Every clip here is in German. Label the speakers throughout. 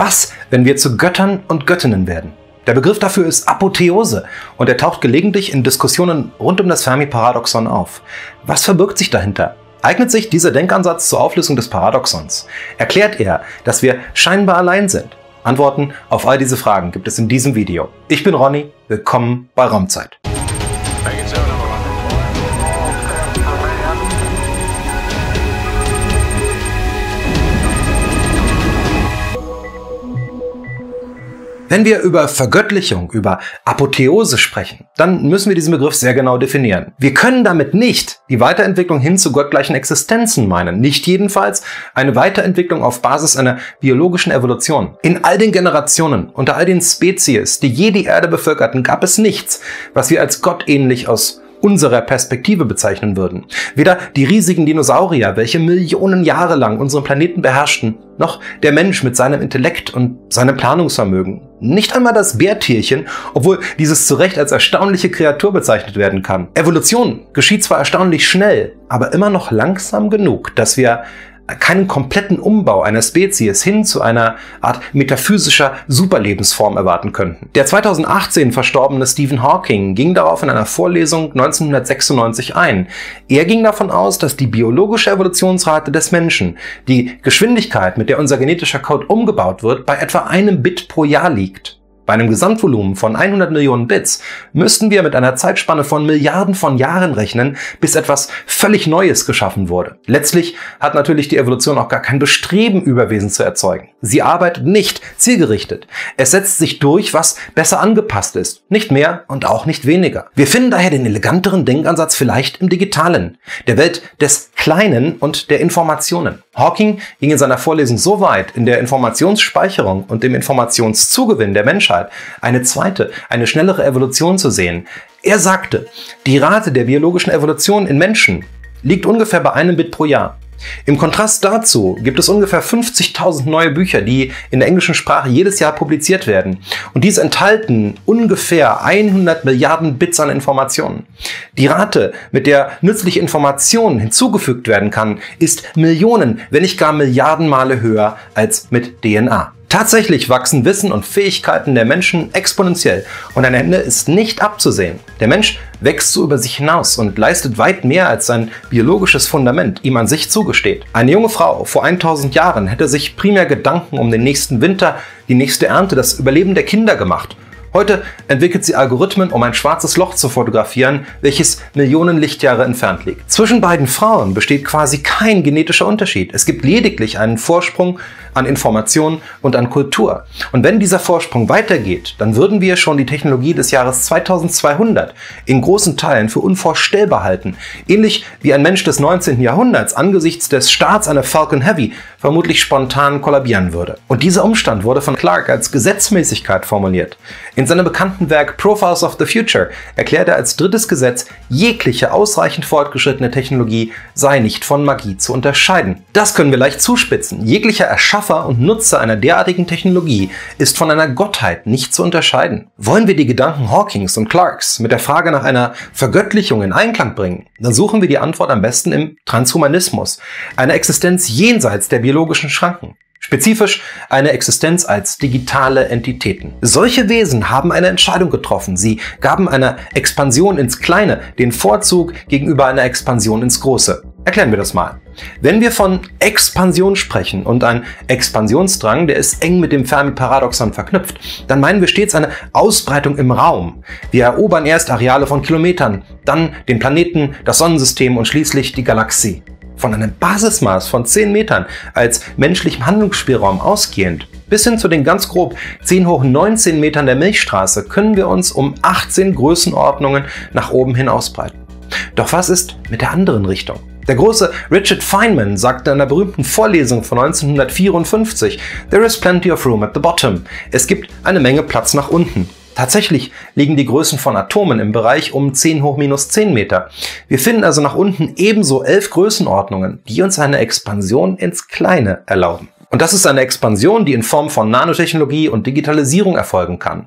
Speaker 1: Was, wenn wir zu Göttern und Göttinnen werden? Der Begriff dafür ist Apotheose und er taucht gelegentlich in Diskussionen rund um das Fermi-Paradoxon auf. Was verbirgt sich dahinter? Eignet sich dieser Denkansatz zur Auflösung des Paradoxons? Erklärt er, dass wir scheinbar allein sind? Antworten auf all diese Fragen gibt es in diesem Video. Ich bin Ronny, willkommen bei Raumzeit. Wenn wir über Vergöttlichung, über Apotheose sprechen, dann müssen wir diesen Begriff sehr genau definieren. Wir können damit nicht die Weiterentwicklung hin zu gottgleichen Existenzen meinen. Nicht jedenfalls eine Weiterentwicklung auf Basis einer biologischen Evolution. In all den Generationen, unter all den Spezies, die je die Erde bevölkerten, gab es nichts, was wir als gottähnlich aus unserer Perspektive bezeichnen würden. Weder die riesigen Dinosaurier, welche Millionen Jahre lang unseren Planeten beherrschten, noch der Mensch mit seinem Intellekt und seinem Planungsvermögen. Nicht einmal das Bärtierchen, obwohl dieses zu Recht als erstaunliche Kreatur bezeichnet werden kann. Evolution geschieht zwar erstaunlich schnell, aber immer noch langsam genug, dass wir keinen kompletten Umbau einer Spezies hin zu einer Art metaphysischer Superlebensform erwarten könnten. Der 2018 verstorbene Stephen Hawking ging darauf in einer Vorlesung 1996 ein. Er ging davon aus, dass die biologische Evolutionsrate des Menschen, die Geschwindigkeit, mit der unser genetischer Code umgebaut wird, bei etwa 1 Bit pro Jahr liegt. Bei einem Gesamtvolumen von 100 Millionen Bits müssten wir mit einer Zeitspanne von Milliarden von Jahren rechnen, bis etwas völlig Neues geschaffen wurde. Letztlich hat natürlich die Evolution auch gar kein Bestreben, Überwesen zu erzeugen. Sie arbeitet nicht zielgerichtet. Es setzt sich durch, was besser angepasst ist. Nicht mehr und auch nicht weniger. Wir finden daher den eleganteren Denkansatz vielleicht im Digitalen, der Welt des Kleinen und der Informationen. Hawking ging in seiner Vorlesung so weit, in der Informationsspeicherung und dem Informationszugewinn der Menschheit eine zweite, eine schnellere Evolution zu sehen. Er sagte, die Rate der biologischen Evolution in Menschen liegt ungefähr bei 1 Bit pro Jahr. Im Kontrast dazu gibt es ungefähr 50.000 neue Bücher, die in der englischen Sprache jedes Jahr publiziert werden. Und diese enthalten ungefähr 100 Milliarden Bits an Informationen. Die Rate, mit der nützliche Information hinzugefügt werden kann, ist Millionen, wenn nicht gar Milliarden Male höher als mit DNA. Tatsächlich wachsen Wissen und Fähigkeiten der Menschen exponentiell und ein Ende ist nicht abzusehen. Der Mensch wächst so über sich hinaus und leistet weit mehr, als sein biologisches Fundament ihm an sich zugesteht. Eine junge Frau vor 1000 Jahren hätte sich primär Gedanken um den nächsten Winter, die nächste Ernte, das Überleben der Kinder gemacht. Heute entwickelt sie Algorithmen, um ein schwarzes Loch zu fotografieren, welches Millionen Lichtjahre entfernt liegt. Zwischen beiden Frauen besteht quasi kein genetischer Unterschied. Es gibt lediglich einen Vorsprung an Information und an Kultur. Und wenn dieser Vorsprung weitergeht, dann würden wir schon die Technologie des Jahres 2200 in großen Teilen für unvorstellbar halten. Ähnlich wie ein Mensch des 19. Jahrhunderts angesichts des Starts einer Falcon Heavy vermutlich spontan kollabieren würde. Und dieser Umstand wurde von Clarke als Gesetzmäßigkeit formuliert. In seinem bekannten Werk Profiles of the Future erklärt er als drittes Gesetz, jegliche ausreichend fortgeschrittene Technologie sei nicht von Magie zu unterscheiden. Das können wir leicht zuspitzen. Jeglicher Erschaffer und Nutzer einer derartigen Technologie ist von einer Gottheit nicht zu unterscheiden. Wollen wir die Gedanken Hawkings und Clarkes mit der Frage nach einer Vergöttlichung in Einklang bringen, dann suchen wir die Antwort am besten im Transhumanismus, einer Existenz jenseits der biologischen Schranken. Spezifisch eine Existenz als digitale Entitäten. Solche Wesen haben eine Entscheidung getroffen. Sie gaben einer Expansion ins Kleine den Vorzug gegenüber einer Expansion ins Große. Erklären wir das mal. Wenn wir von Expansion sprechen und ein Expansionsdrang, der ist eng mit dem Fermi-Paradoxon verknüpft, dann meinen wir stets eine Ausbreitung im Raum. Wir erobern erst Areale von Kilometern, dann den Planeten, das Sonnensystem und schließlich die Galaxie. Von einem Basismaß von 10 Metern als menschlichem Handlungsspielraum ausgehend bis hin zu den ganz grob 10 hoch 19 Metern der Milchstraße können wir uns um 18 Größenordnungen nach oben hin ausbreiten. Doch was ist mit der anderen Richtung? Der große Richard Feynman sagte in einer berühmten Vorlesung von 1954, "There is plenty of room at the bottom." Es gibt eine Menge Platz nach unten. Tatsächlich liegen die Größen von Atomen im Bereich um 10 hoch minus 10 Meter. Wir finden also nach unten ebenso 11 Größenordnungen, die uns eine Expansion ins Kleine erlauben. Und das ist eine Expansion, die in Form von Nanotechnologie und Digitalisierung erfolgen kann.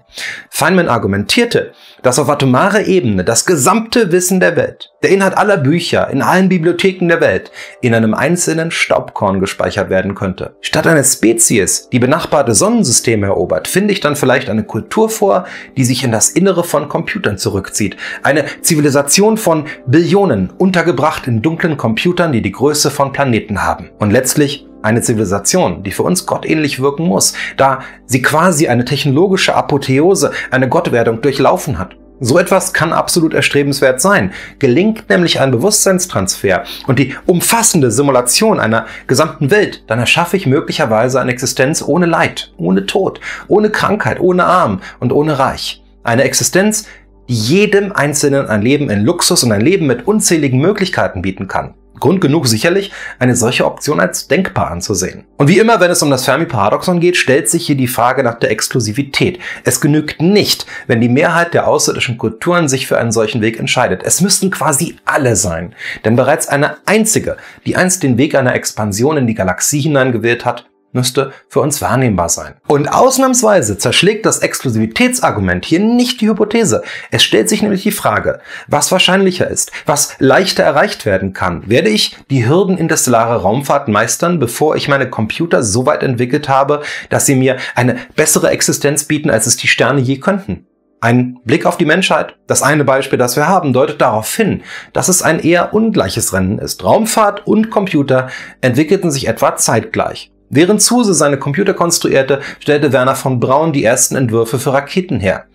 Speaker 1: Feynman argumentierte, dass auf atomarer Ebene das gesamte Wissen der Welt, der Inhalt aller Bücher in allen Bibliotheken der Welt, in einem einzelnen Staubkorn gespeichert werden könnte. Statt eine Spezies, die benachbarte Sonnensysteme erobert, finde ich dann vielleicht eine Kultur vor, die sich in das Innere von Computern zurückzieht. Eine Zivilisation von Billionen, untergebracht in dunklen Computern, die die Größe von Planeten haben. Und letztlich eine Zivilisation, die für uns gottähnlich wirken muss, da sie quasi eine technologische Apotheose, eine Gottwerdung durchlaufen hat. So etwas kann absolut erstrebenswert sein. Gelingt nämlich ein Bewusstseinstransfer und die umfassende Simulation einer gesamten Welt, dann erschaffe ich möglicherweise eine Existenz ohne Leid, ohne Tod, ohne Krankheit, ohne Arm und ohne Reich. Eine Existenz, die jedem Einzelnen ein Leben in Luxus und ein Leben mit unzähligen Möglichkeiten bieten kann. Grund genug sicherlich, eine solche Option als denkbar anzusehen. Und wie immer, wenn es um das Fermi-Paradoxon geht, stellt sich hier die Frage nach der Exklusivität. Es genügt nicht, wenn die Mehrheit der außerirdischen Kulturen sich für einen solchen Weg entscheidet. Es müssten quasi alle sein. Denn bereits eine einzige, die einst den Weg einer Expansion in die Galaxie hineingewählt hat, müsste für uns wahrnehmbar sein. Und ausnahmsweise zerschlägt das Exklusivitätsargument hier nicht die Hypothese. Es stellt sich nämlich die Frage, was wahrscheinlicher ist, was leichter erreicht werden kann. Werde ich die Hürden interstellarer Raumfahrt meistern, bevor ich meine Computer so weit entwickelt habe, dass sie mir eine bessere Existenz bieten, als es die Sterne je könnten? Ein Blick auf die Menschheit, das eine Beispiel, das wir haben, deutet darauf hin, dass es ein eher ungleiches Rennen ist. Raumfahrt und Computer entwickelten sich etwa zeitgleich. Während Zuse seine Computer konstruierte, stellte Wernher von Braun die ersten Entwürfe für Raketen her.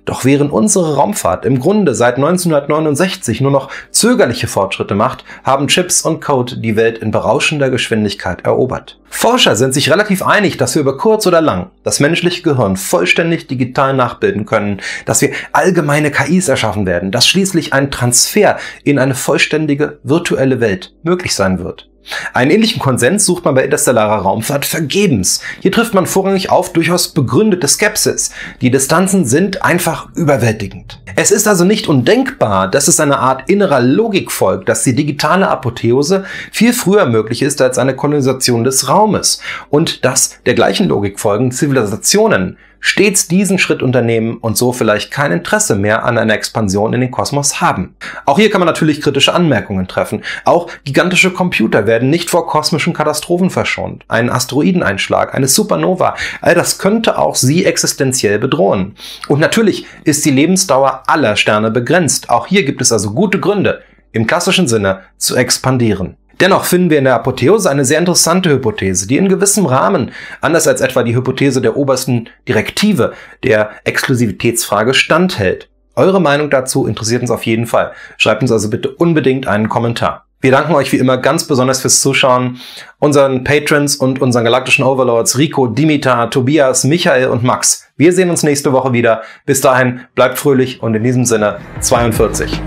Speaker 1: Doch während unsere Raumfahrt im Grunde seit 1969 nur noch zögerliche Fortschritte macht, haben Chips und Code die Welt in berauschender Geschwindigkeit erobert. Forscher sind sich relativ einig, dass wir über kurz oder lang das menschliche Gehirn vollständig digital nachbilden können, dass wir allgemeine KIs erschaffen werden, dass schließlich ein Transfer in eine vollständige virtuelle Welt möglich sein wird. Einen ähnlichen Konsens sucht man bei interstellarer Raumfahrt vergebens. Hier trifft man vorrangig auf durchaus begründete Skepsis. Die Distanzen sind einfach überwältigend. Es ist also nicht undenkbar, dass es eine Art innerer Logik folgt, dass die digitale Apotheose viel früher möglich ist als eine Kolonisation des Raumes und dass der gleichen Logik folgend Zivilisationen stets diesen Schritt unternehmen und so vielleicht kein Interesse mehr an einer Expansion in den Kosmos haben. Auch hier kann man natürlich kritische Anmerkungen treffen. Auch gigantische Computer werden nicht vor kosmischen Katastrophen verschont. Ein Asteroideneinschlag, eine Supernova, all das könnte auch sie existenziell bedrohen. Und natürlich ist die Lebensdauer aller Sterne begrenzt. Auch hier gibt es also gute Gründe, im klassischen Sinne zu expandieren. Dennoch finden wir in der Apotheose eine sehr interessante Hypothese, die in gewissem Rahmen, anders als etwa die Hypothese der obersten Direktive der Exklusivitätsfrage, standhält. Eure Meinung dazu interessiert uns auf jeden Fall. Schreibt uns also bitte unbedingt einen Kommentar. Wir danken euch wie immer ganz besonders fürs Zuschauen, unseren Patrons und unseren galaktischen Overlords Rico, Dimitar, Tobias, Michael und Max. Wir sehen uns nächste Woche wieder. Bis dahin, bleibt fröhlich und in diesem Sinne 42.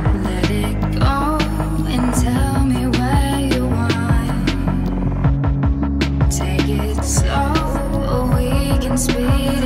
Speaker 2: Speed